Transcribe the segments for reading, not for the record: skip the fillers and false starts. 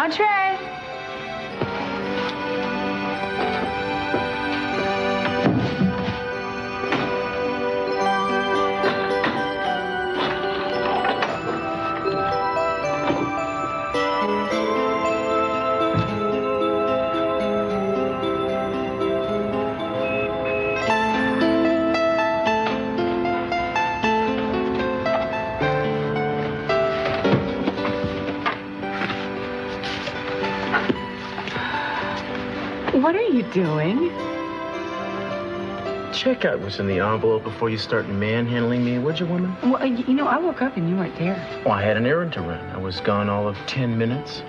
Entree. What are you doing? Check out what's in the envelope before you start manhandling me, would you, woman? Well, you know, I woke up and you weren't there. Well, I had an errand to run. I was gone all of 10 minutes.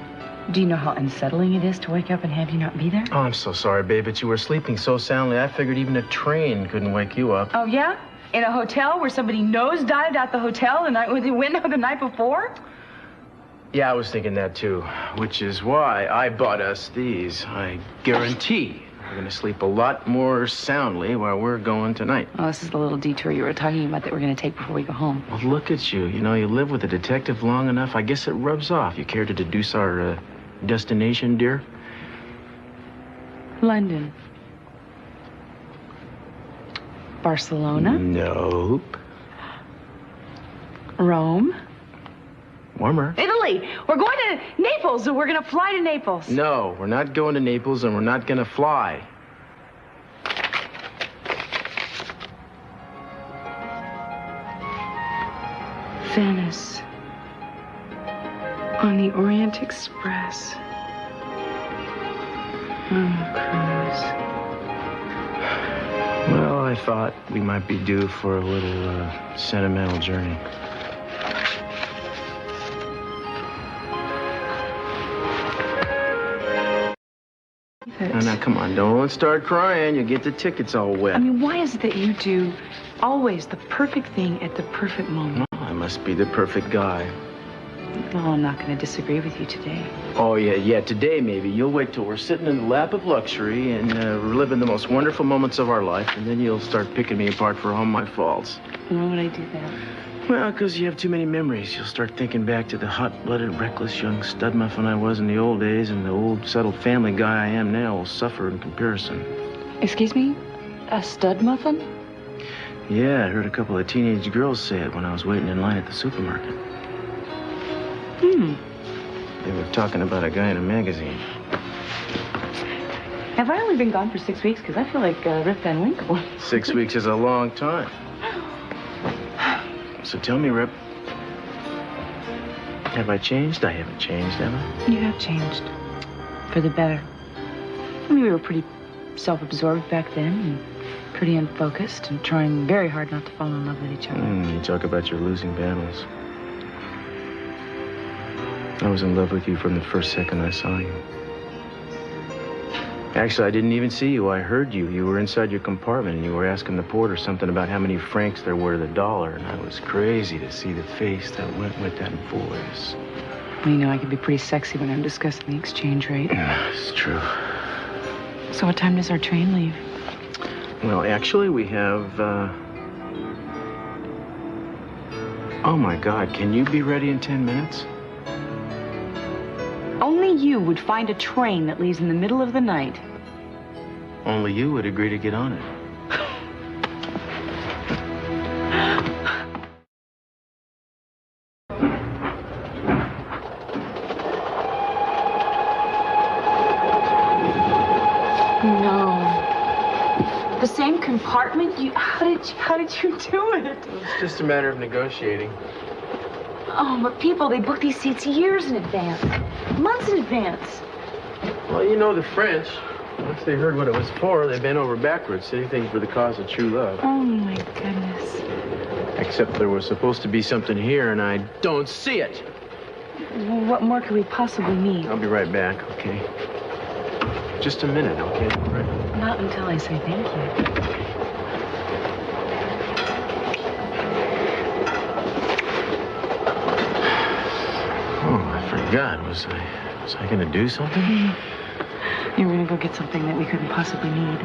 Do you know how unsettling it is to wake up and have you not be there? Oh, I'm so sorry, babe, but you were sleeping so soundly, I figured even a train couldn't wake you up. Oh, yeah? In a hotel where somebody nosedived out the hotel the night with the window the night before? Yeah, I was thinking that, too, which is why I bought us these. I guarantee we're going to sleep a lot more soundly while we're going tonight. Oh, this is the little detour you were talking about that we're going to take before we go home. Well, look at you. You know, you live with a detective long enough. I guess it rubs off. You care to deduce our destination, dear? London. Barcelona. Nope. Rome. Warmer. Italy. We're going to Naples, and we're going to fly to Naples. No, we're not going to Naples, and we're not going to fly. Venice. On the Orient Express. Cruise. Well, I thought we might be due for a little sentimental journey. Now, come on, don't start crying. You'll get the tickets all wet. I mean, why is it that you do always the perfect thing at the perfect moment? Oh, I must be the perfect guy. Well, I'm not going to disagree with you today. Oh, yeah, today maybe. You'll wait till we're sitting in the lap of luxury and reliving the most wonderful moments of our life, and then you'll start picking me apart for all my faults. Why would I do that? Well, because you have too many memories. You'll start thinking back to the hot-blooded, reckless young stud muffin I was in the old days, and the old, settled family guy I am now will suffer in comparison. Excuse me? A stud muffin? Yeah, I heard a couple of teenage girls say it when I was waiting in line at the supermarket. They were talking about a guy in a magazine. Have I only been gone for 6 weeks? Because I feel like Rip Van Winkle. 6 weeks is a long time. So tell me, Rip, have I changed? I haven't changed, have I? You have changed. For the better. I mean, we were pretty self-absorbed back then, and pretty unfocused, and trying very hard not to fall in love with each other. You talk about your losing battles. I was in love with you from the first second I saw you. Actually, I didn't even see you. I heard you. You were inside your compartment, and you were asking the porter something about how many francs there were to the dollar, and I was crazy to see the face that went with that voice. Well, you know, I can be pretty sexy when I'm discussing the exchange rate. Yeah, it's true. So what time does our train leave? Well, actually, we have, Oh, my God, can you be ready in 10 minutes? Only you would find a train that leaves in the middle of the night. Only you would agree to get on it. No. The same compartment? How did you do it? It's just a matter of negotiating. Oh, but people, they book these seats years in advance. Months in advance. Well, you know the French. Once they heard what it was for, they bent over backwards, anything for the cause of true love. Oh, my goodness. Except there was supposed to be something here, and I don't see it. Well, what more could we possibly need? I'll be right back, okay? Just a minute, okay? Right. Not until I say thank you. God, was I gonna do something? You were gonna go get something that we couldn't possibly need.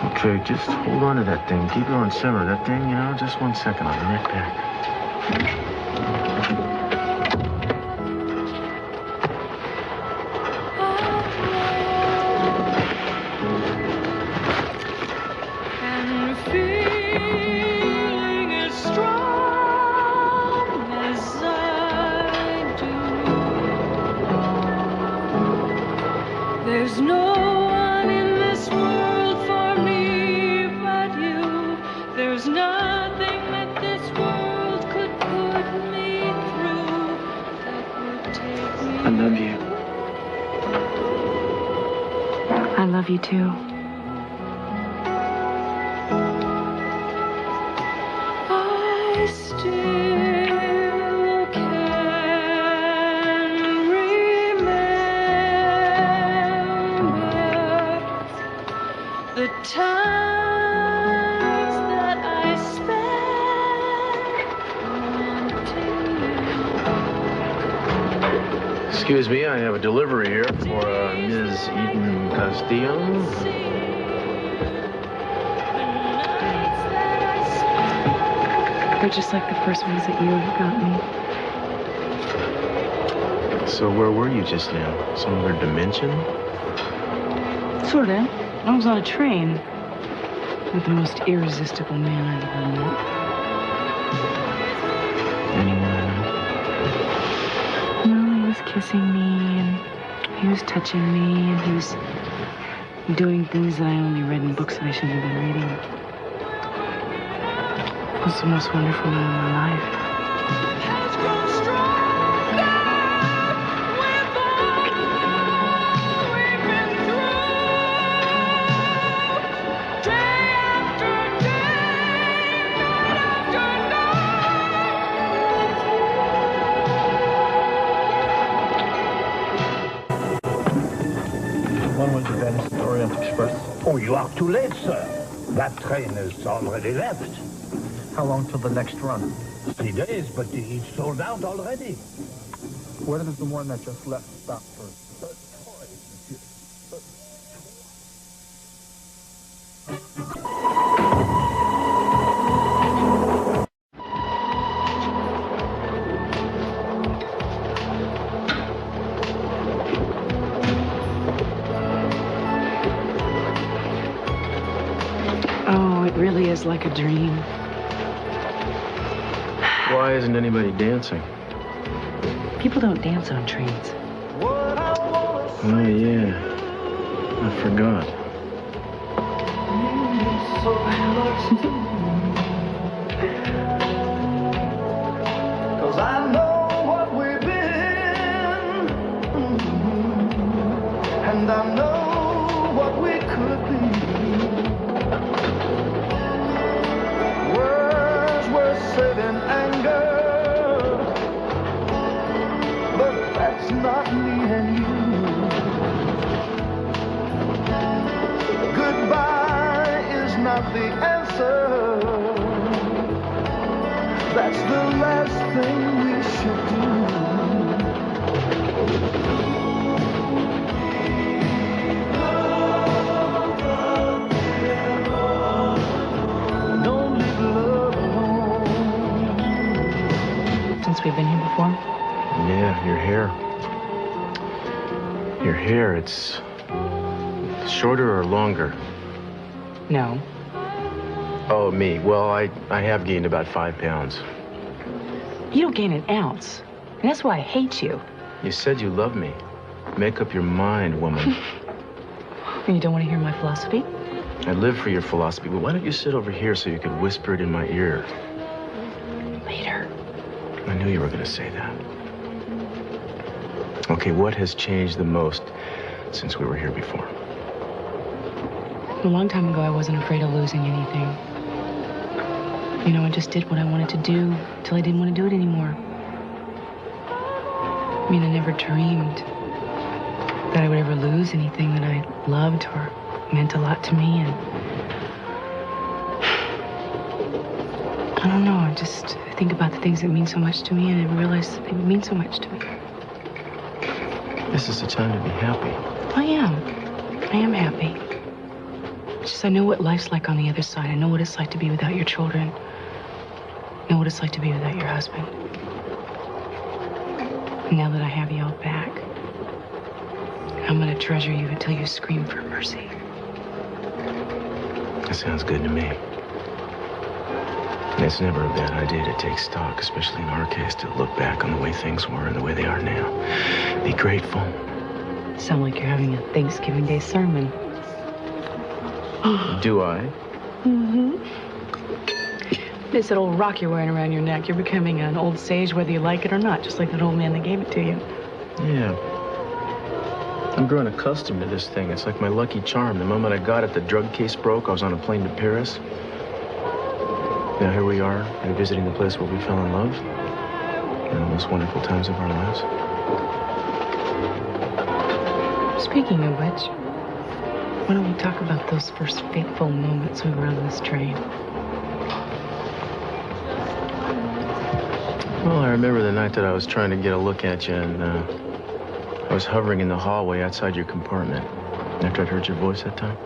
Okay, just hold on to that thing. Keep it on simmer. That thing, you know, just 1 second. I'll be right back. love you too. I still can remember the times that I spent. Excuse me, I have a delivery here for Ms. Eden Castillo. They're just like the first ones that you ever got me. So where were you just now? Some other dimension? Sorta. I was on a train with the most irresistible man I've ever met. Anyone I know? Well, he was kissing me, and he was touching me, and he was doing things that I only read in books that I shouldn't have been reading. It was the most wonderful night of my life. When was the Venice Orient Express? Oh, you are too late, sir. That train is already left. How long till the next run? 3 days, but it's sold out already. Where does the one that just left stop for? Oh, it really is like a dream. Why isn't anybody dancing? People don't dance on trains. Oh, yeah. I forgot. Cause I know what we've been, and I know what we could be. Words were said in anger, but that's not me and you. Goodbye is not the answer. That's the last thing we should do. Don't leave love alone. Since we've been here before? Yeah, your hair. Your hair, it's shorter or longer? No. Oh, me. Well, I have gained about 5 pounds. You don't gain an ounce. And that's why I hate you. You said you love me. Make up your mind, woman. You don't want to hear my philosophy? I live for your philosophy, but why don't you sit over here so you can whisper it in my ear? Later. I knew you were going to say that. Okay, what has changed the most since we were here before? A long time ago, I wasn't afraid of losing anything. You know, I just did what I wanted to do till I didn't want to do it anymore. I mean, I never dreamed that I would ever lose anything that I loved or meant a lot to me, and I don't know, I think about the things that mean so much to me, and I realize that they mean so much to me. This is the time to be happy. I am happy. It's just I know what life's like on the other side. I know what it's like to be without your children. I know what it's like to be without your husband. And now that I have you all back, I'm gonna treasure you until you scream for mercy. That sounds good to me. And it's never a bad idea to take stock, especially in our case, to look back on the way things were and the way they are now. Be grateful. Sound like you're having a Thanksgiving Day sermon. Do I? Mm-hmm. It's that old rock you're wearing around your neck. You're becoming an old sage whether you like it or not, just like that old man that gave it to you. Yeah. I'm growing accustomed to this thing. It's like my lucky charm. The moment I got it, the drug case broke. I was on a plane to Paris. Now here we are, revisiting the place where we fell in love. In the most wonderful times of our lives. Speaking of which, why don't we talk about those first fateful moments we were on this train? Well, I remember the night that I was trying to get a look at you, and I was hovering in the hallway outside your compartment after I'd heard your voice that time.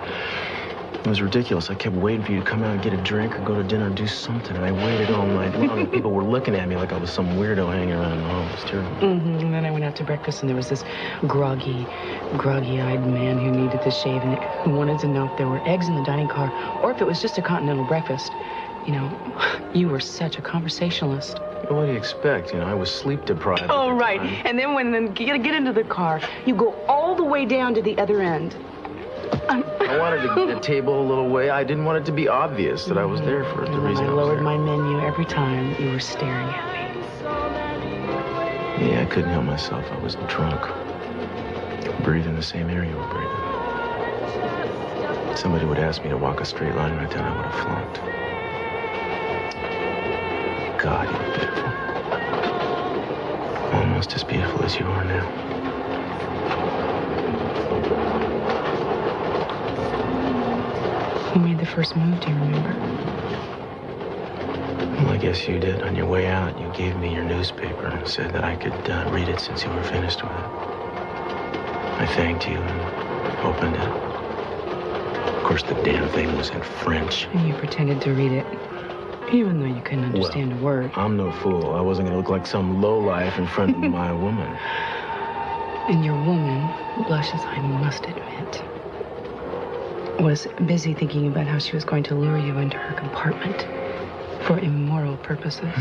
It was ridiculous. I kept waiting for you to come out and get a drink or go to dinner or do something, and I waited all night long, and people were looking at me like I was some weirdo hanging around in the hall. It was terrible. And then I went out to breakfast, and there was this groggy-eyed man who needed to shave and who wanted to know if there were eggs in the dining car or if it was just a continental breakfast. You know, you were such a conversationalist. Well, what do you expect? You know, I was sleep deprived. Oh, right. And then when you get into the car, you go all the way down to the other end. I wanted to get a table a little way. I didn't want it to be obvious that I was there for the reason I was lowered there. my menu every time you were staring at me. Yeah, I couldn't help myself. I was drunk. Breathing the same air you were breathing. Somebody would ask me to walk a straight line right then, I would have flunked. God, you're beautiful. Almost as beautiful as you are now. Who made the first move, do you remember? Well, I guess you did. On your way out, you gave me your newspaper and said that I could read it since you were finished with it. I thanked you and opened it. Of course, the damn thing was in French. And you pretended to read it, even though you couldn't understand a word. I'm no fool. I wasn't going to look like some lowlife in front of my woman. And your woman, blushes, I must admit, was busy thinking about how she was going to lure you into her compartment for immoral purposes.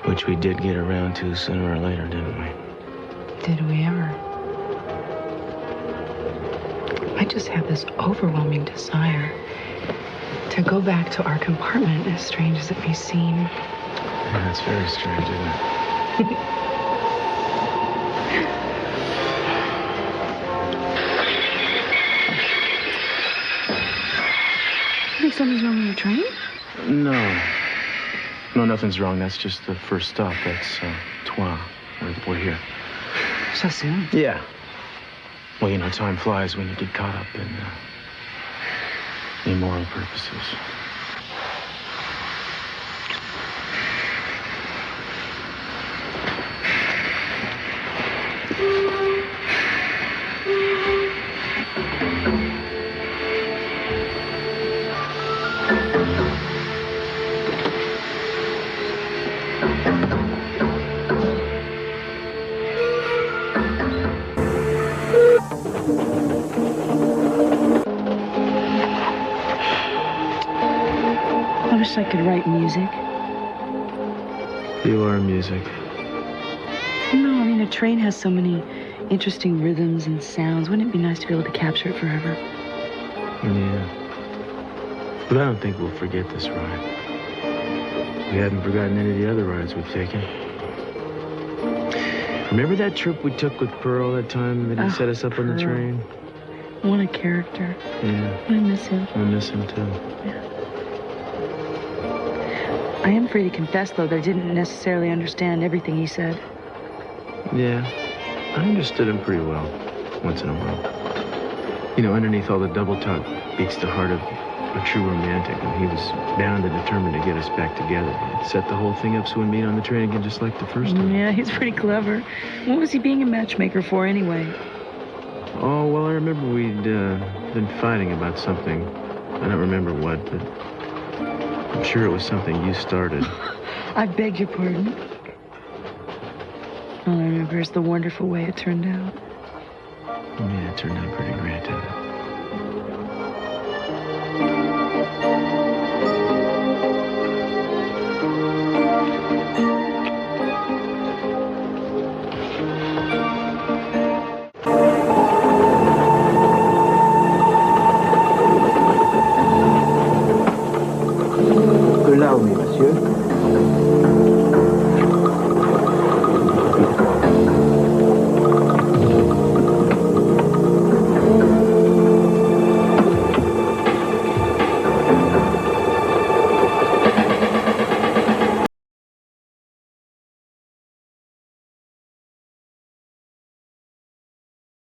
Which we did get around to sooner or later, didn't we? Did we ever? I just have this overwhelming desire to go back to our compartment, as strange as it may seem. Yeah, that's very strange, isn't it? You think something's wrong on your train? No. No, nothing's wrong. That's just the first stop. That's Trois. We're here. So soon? Yeah. Well, you know, time flies when you get caught up in immoral purposes. I wish I could write music. You are music. No, I mean, a train has so many interesting rhythms and sounds. Wouldn't it be nice to be able to capture it forever? Yeah. But I don't think we'll forget this ride. We haven't forgotten any of the other rides we've taken. Remember that trip we took with Pearl that time that he set us up on the train? What a character. Yeah. I miss him. I miss him, too. Yeah. I am free to confess, though, that I didn't necessarily understand everything he said. Yeah. I understood him pretty well, once in a while. You know, underneath all the double talk beats the heart of a true romantic, and he was bound and determined to get us back together. He'd set the whole thing up so we'd meet on the train again just like the first time. Yeah, he's pretty clever. What was he being a matchmaker for, anyway? Oh, well, I remember we'd been fighting about something. I don't remember what, but I'm sure it was something you started. I beg your pardon. All I remember is the wonderful way it turned out. Yeah, it turned out pretty great, didn't it?